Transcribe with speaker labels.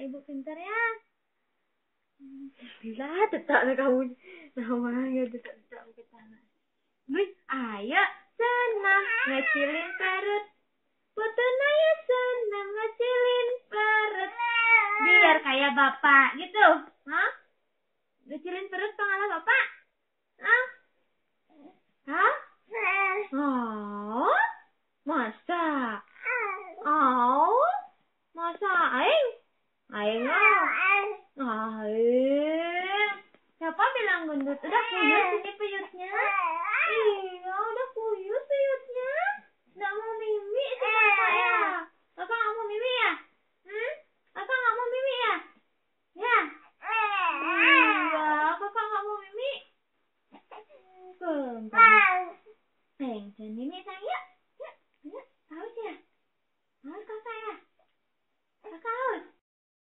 Speaker 1: ibu pintar ya. Bila tetap kamu namanya tetap ke tanah. Ayo senang ngecilin perut. Putuna ya senang ngecilin perut. Biar kayak bapak gitu. Hah? Ngecilin perut pengalaman bapak? Hah? Hah? Oh, masa? Oh, masa aing? Aing siapa bilang gendut? Udah kuyut ini peyutnya. Iya, udah kuyut peyutnya. Nggak mau mimi sih kakak ya. Kakak nggak mau mimi ya? Kakak nggak mau mimi ya? Ya? Iya, kakak nggak mau mimi. Sayang, mimi sayang.